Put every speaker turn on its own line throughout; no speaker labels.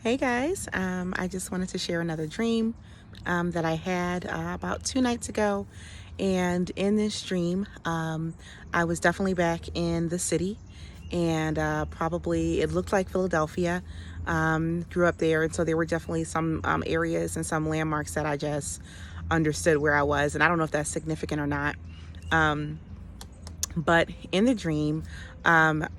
Hey guys, I just wanted to share another dream that I had about 2 nights ago. And in this dream, I was definitely back in the city, and probably it looked like Philadelphia. Grew up there, and so there were definitely some areas and some landmarks that I just understood where I was. And I don't know if that's significant or not. Um, but in the dream,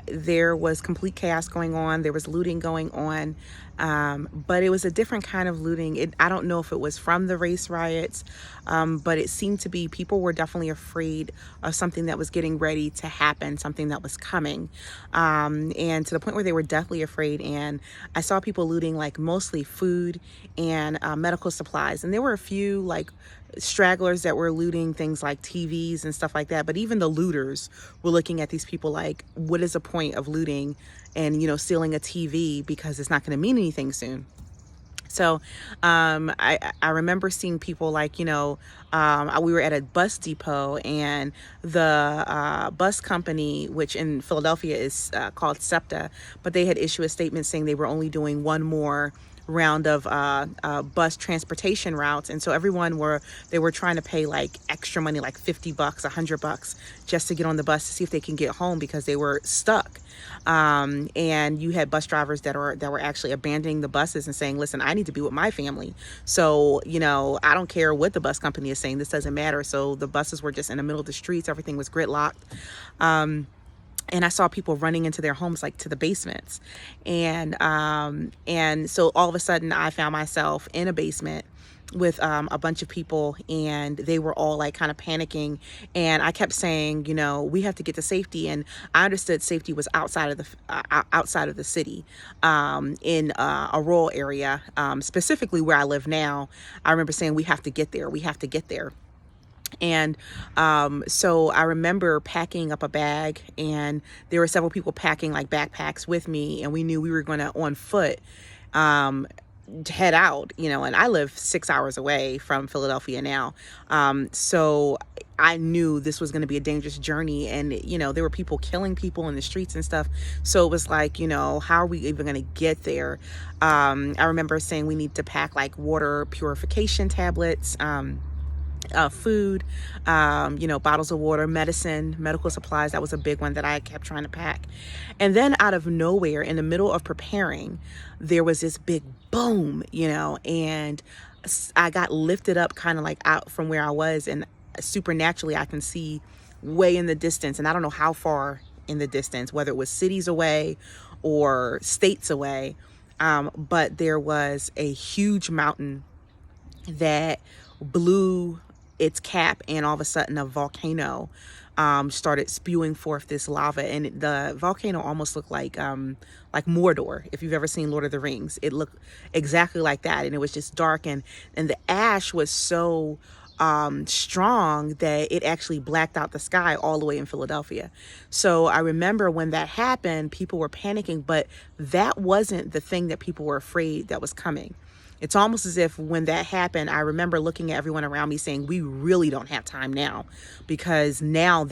there was complete chaos going on. There was looting going on. But it was a different kind of looting. I don't know if it was from the race riots, but it seemed to be people were definitely afraid of something that was getting ready to happen, something that was coming. And to the point where they were deathly afraid. And I saw people looting like mostly food and medical supplies. And there were a few like stragglers that were looting things like TVs and stuff like that. But even the looters were looking at these people like, what is the point of looting and, stealing a TV because it's not going to mean anything soon. So I remember seeing people like, we were at a bus depot, and the bus company, which in Philadelphia is called SEPTA, but they had issued a statement saying they were only doing one more round of bus transportation routes. And so they were trying to pay like extra money, like $50, $100, just to get on the bus to see if they can get home because they were stuck. And you had bus drivers that were actually abandoning the buses and saying, listen, I need to be with my family. So, I don't care what the bus company is saying, this doesn't matter. So the buses were just in the middle of the streets. Everything was gridlocked. And I saw people running into their homes, like to the basements. And so all of a sudden I found myself in a basement with a bunch of people, and they were all like kind of panicking. And I kept saying, we have to get to safety. And I understood safety was outside of the city, in a rural area, specifically where I live now. I remember saying, we have to get there. We have to get there. And so I remember packing up a bag, and there were several people packing like backpacks with me, and we knew we were going to on foot head out, and I live 6 hours away from Philadelphia now. So I knew this was going to be a dangerous journey, and, there were people killing people in the streets and stuff. So it was like, how are we even going to get there? I remember saying we need to pack like water purification tablets, food, bottles of water, medicine, medical supplies. That was a big one that I kept trying to pack. And then out of nowhere, in the middle of preparing, there was this big boom, and I got lifted up kind of like out from where I was, and supernaturally I can see way in the distance, and I don't know how far in the distance, whether it was cities away or states away, but there was a huge mountain that blew its cap, and all of a sudden a volcano started spewing forth this lava, and the volcano almost looked like Mordor. If you've ever seen Lord of the Rings, it looked exactly like that. And it was just dark, and the ash was so strong that it actually blacked out the sky all the way in Philadelphia. So I remember when that happened, people were panicking, but that wasn't the thing that people were afraid that was coming. It's almost as if when that happened, I remember looking at everyone around me saying, we really don't have time now, because now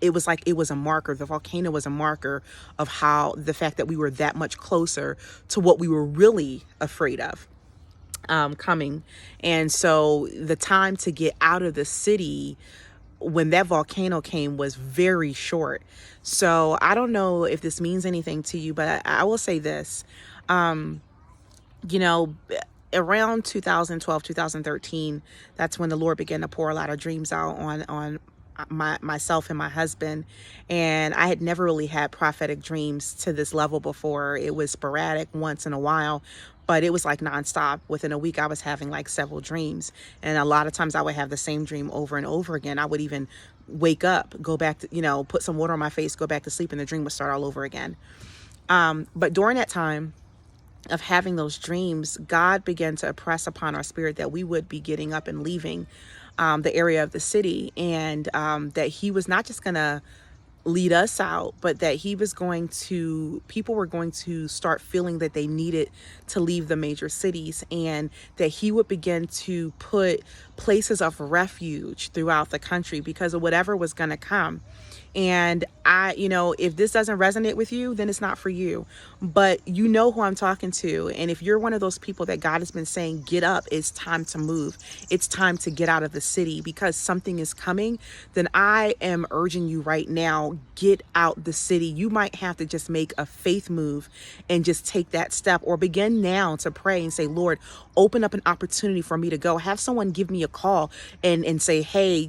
it was like it was a marker. The volcano was a marker of how the fact that we were that much closer to what we were really afraid of coming. And so the time to get out of the city when that volcano came was very short. So I don't know if this means anything to you, but I will say this. Around 2012, 2013, that's when the Lord began to pour a lot of dreams out on myself and my husband. And I had never really had prophetic dreams to this level before. It was sporadic once in a while, but it was like nonstop. Within a week, I was having like several dreams. And a lot of times I would have the same dream over and over again. I would even wake up, go back to, put some water on my face, go back to sleep, and the dream would start all over again. But during that time of having those dreams, God began to impress upon our spirit that we would be getting up and leaving the area of the city, and that he was not just going to lead us out, but that people were going to start feeling that they needed to leave the major cities, and that he would begin to put places of refuge throughout the country because of whatever was going to come. And if this doesn't resonate with you, then it's not for you. But you know who I'm talking to. And if you're one of those people that God has been saying, get up, it's time to move. It's time to get out of the city because something is coming, then I am urging you right now, get out the city. You might have to just make a faith move and just take that step, or begin now to pray and say, Lord, open up an opportunity for me to go. Have someone give me a call and say, hey,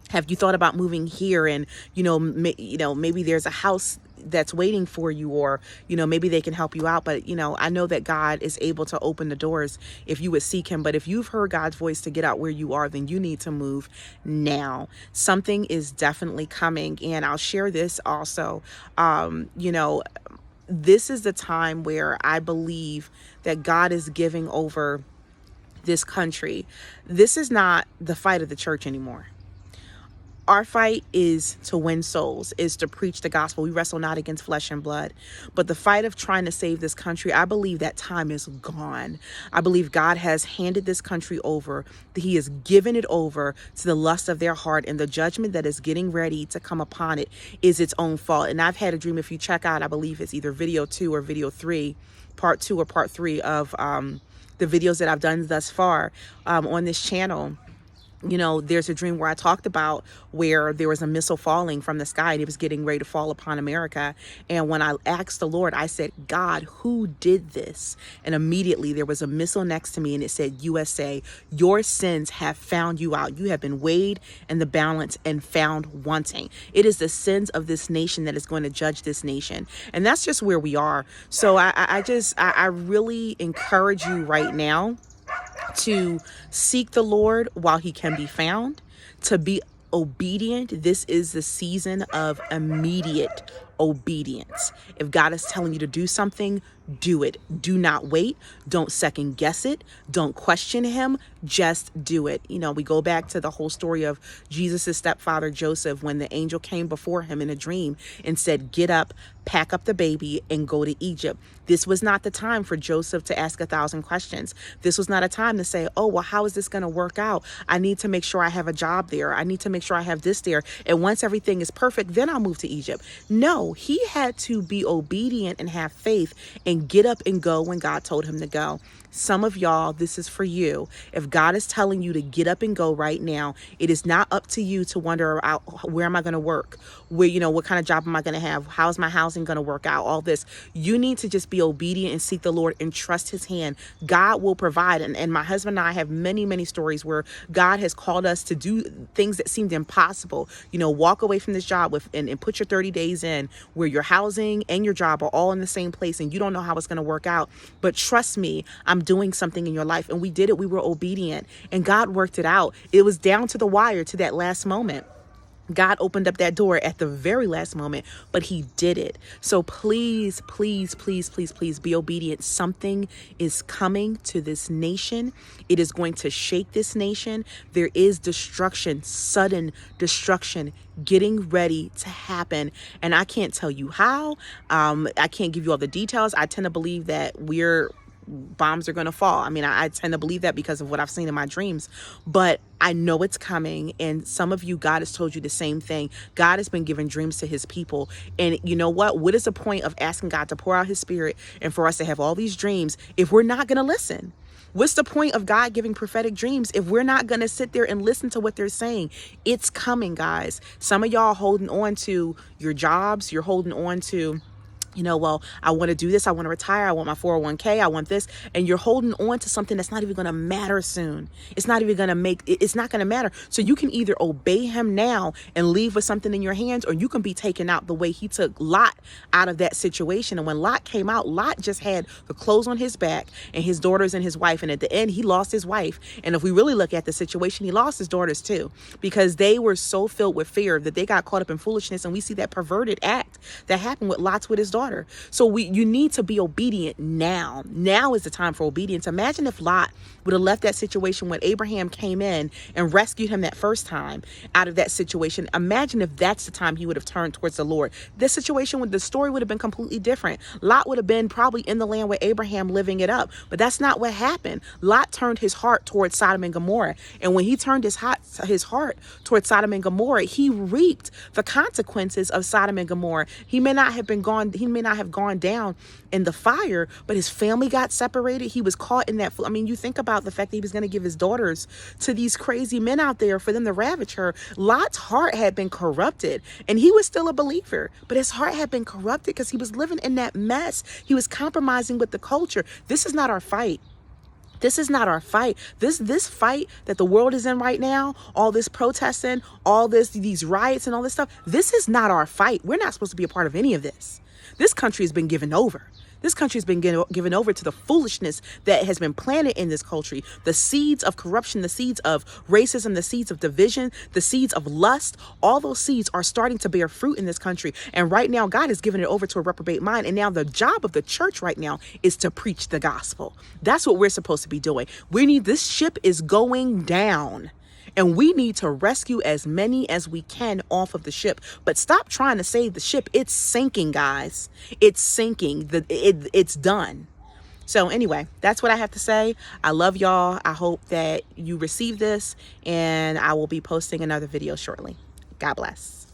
have you thought about moving here? And, maybe there's a house that's waiting for you, or, maybe they can help you out. But, I know that God is able to open the doors if you would seek him. But if you've heard God's voice to get out where you are, then you need to move now. Something is definitely coming. And I'll share this also. This is the time where I believe that God is giving over this country. This is not the fight of the church anymore. Our fight is to win souls, is to preach the gospel. We wrestle not against flesh and blood, but the fight of trying to save this country, I believe that time is gone. I believe God has handed this country over. He has given it over to the lust of their heart, and the judgment that is getting ready to come upon it is its own fault. And I've had a dream. If you check out, I believe it's either video 2 or video 3, part 2 or part 3 of the videos that I've done thus far on this channel. There's a dream where I talked about where there was a missile falling from the sky and it was getting ready to fall upon America. And when I asked the Lord, I said, God, who did this? And immediately there was a missile next to me and it said, USA, your sins have found you out. You have been weighed in the balance and found wanting. It is the sins of this nation that is going to judge this nation. And that's just where we are. So I really encourage you right now to seek the Lord while he can be found, to be obedient. This is the season of immediate obedience. If God is telling you to do something, do it. Do not wait. Don't second guess it. Don't question him. Just do it. We go back to the whole story of Jesus' stepfather, Joseph, when the angel came before him in a dream and said, get up, pack up the baby and go to Egypt. This was not the time for Joseph to ask 1,000 questions. This was not a time to say, oh, well, how is this going to work out? I need to make sure I have a job there. I need to make sure I have this there. And once everything is perfect, then I'll move to Egypt. No, he had to be obedient and have faith and get up and go when God told him to go. Some of y'all, this is for you. If God is telling you to get up and go right now, it is not up to you to wonder out, where am I going to work? Where, what kind of job am I going to have? How's my housing going to work out? All this. You need to just be obedient and seek the Lord and trust his hand. God will provide. And my husband and I have many, many stories where God has called us to do things that seemed impossible. Walk away from this job and put your 30 days in where your housing and your job are all in the same place and you don't know how it's going to work out. But trust me, I'm doing something in your life. And we did it. We were obedient and God worked it out. It was down to the wire to that last moment. God opened up that door at the very last moment, but he did it. So please, please, please, please, please be obedient. Something is coming to this nation. It is going to shake this nation. There is destruction, sudden destruction getting ready to happen. And I can't tell you how. I can't give you all the details. I tend to believe that bombs are going to fall. I tend to believe that because of what I've seen in my dreams, but I know it's coming. And some of you, God has told you the same thing. God has been giving dreams to his people. And you know what? What is the point of asking God to pour out his spirit and for us to have all these dreams if we're not going to listen? What's the point of God giving prophetic dreams if we're not going to sit there and listen to what they're saying? It's coming, guys. Some of y'all holding on to your jobs. You're holding on to, well, I want to do this. I want to retire. I want my 401k. I want this. And you're holding on to something that's not even going to matter soon. It's not even going to it's not going to matter. So you can either obey him now and leave with something in your hands, or you can be taken out the way he took Lot out of that situation. And when Lot came out, Lot just had the clothes on his back and his daughters and his wife. And at the end, he lost his wife. And if we really look at the situation, he lost his daughters too, because they were so filled with fear that they got caught up in foolishness. And we see that perverted act that happened with Lot with his daughter. daughter. So you need to be obedient now. Now is the time for obedience. Imagine if Lot would have left that situation when Abraham came in and rescued him that first time out of that situation. Imagine if that's the time he would have turned towards the Lord. This situation, with the story would have been completely different. Lot would have been probably in the land with Abraham, living it up. But that's not what happened. Lot turned his heart towards Sodom and Gomorrah. And when he turned his heart towards Sodom and Gomorrah, he reaped the consequences of Sodom and Gomorrah. He may not have gone down in the fire, but his family got separated. He was caught in that. I mean, you think about the fact that he was going to give his daughters to these crazy men out there for them to ravage her. Lot's heart had been corrupted, and he was still a believer, but his heart had been corrupted because he was living in that mess. He was compromising with the culture. This is not our fight. This is not our fight. This fight that the world is in right now, all this protesting, all these riots and all this stuff, this is not our fight. We're not supposed to be a part of any of this. This country has been given over. This country has been given over to the foolishness that has been planted in this country. The seeds of corruption, the seeds of racism, the seeds of division, the seeds of lust, all those seeds are starting to bear fruit in this country. And right now, God has given it over to a reprobate mind. And now the job of the church right now is to preach the gospel. That's what we're supposed to be doing. This ship is going down. And we need to rescue as many as we can off of the ship. But stop trying to save the ship. It's sinking, guys. It's sinking. It's done. So anyway, that's what I have to say. I love y'all. I hope that you receive this, and I will be posting another video shortly. God bless.